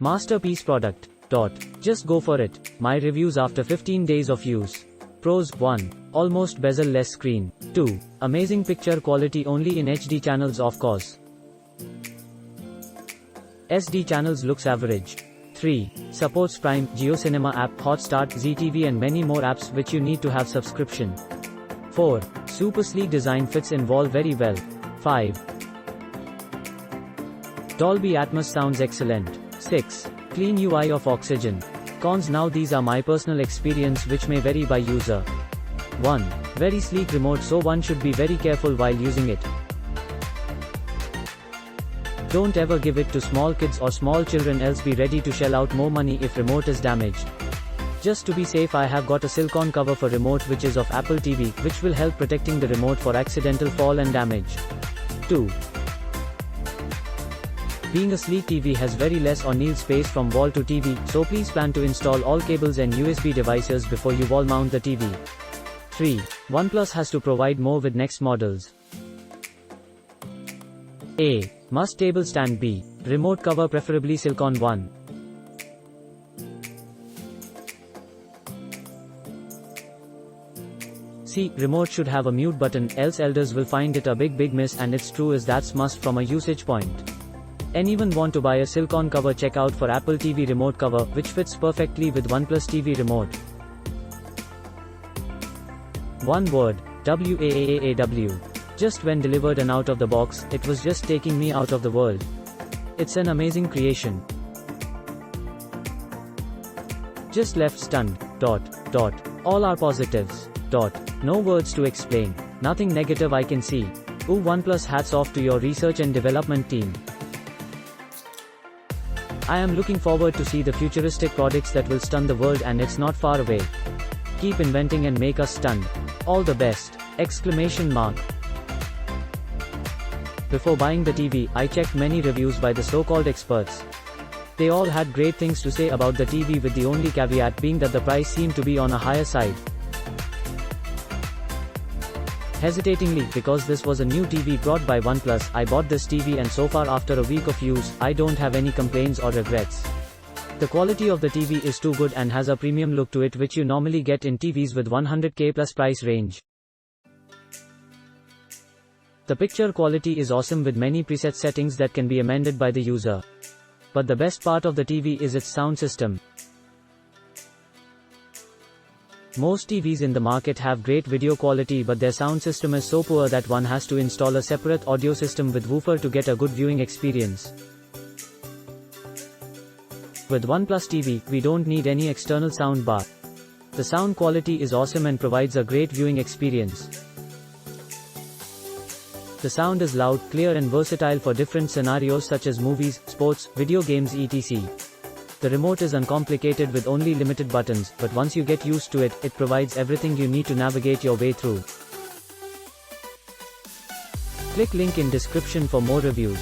Masterpiece product. Just go for it. My reviews after 15 days of use. Pros: 1. Almost bezel-less screen. 2. Amazing picture quality only in HD channels of course. SD channels looks average. 3. Supports Prime, JioCinema app, Hotstar, ZTV and many more apps which you need to have subscription. 4. Super sleek design fits in wall very well. 5. Dolby Atmos sounds excellent. 6. Clean UI of Oxygen. Cons: now these are my personal experience which may vary by user. 1. Very sleek remote, so one should be very careful while using it. Don't ever give it to small kids or small children, else be ready to shell out more money if remote is damaged. Just to be safe, I have got a silicone cover for remote which is of Apple TV, which will help protecting the remote for accidental fall and damage. 2. Being a sleek TV has very less or nil space from wall to TV, so please plan to install all cables and USB devices before you wall mount the TV. 3. OnePlus has to provide more with next models. A. Must table stand. B. Remote cover preferably silicone one. C. Remote should have a mute button, else elders will find it a big miss, and it's true as that's must from a usage point. Anyone want to buy a silicone cover, check out for Apple TV remote cover, which fits perfectly with OnePlus TV remote. One word: WAAAW. Just when delivered and out of the box, it was just taking me out of the world. It's an amazing creation. Just left stunned. All are positives. No words to explain. Nothing negative I can see. Ooh, OnePlus, hats off to your research and development team. I am looking forward to see the futuristic products that will stun the world, and it's not far away. Keep inventing and make us stunned. All the best! Exclamation mark. Before buying the TV, I checked many reviews by the so-called experts. They all had great things to say about the TV, with the only caveat being that the price seemed to be on a higher side. Hesitatingly, because this was a new TV brought by OnePlus, I bought this TV, and so far after a week of use, I don't have any complaints or regrets. The quality of the TV is too good and has a premium look to it which you normally get in TVs with 100k plus price range. The picture quality is awesome with many preset settings that can be amended by the user. But the best part of the TV is its sound system. Most TVs in the market have great video quality, but their sound system is so poor that one has to install a separate audio system with woofer to get a good viewing experience. With OnePlus TV, we don't need any external sound bar. The sound quality is awesome and provides a great viewing experience. The sound is loud, clear and versatile for different scenarios such as movies, sports, video games etc. The remote is uncomplicated with only limited buttons, but once you get used to it, it provides everything you need to navigate your way through. Click link in description for more reviews.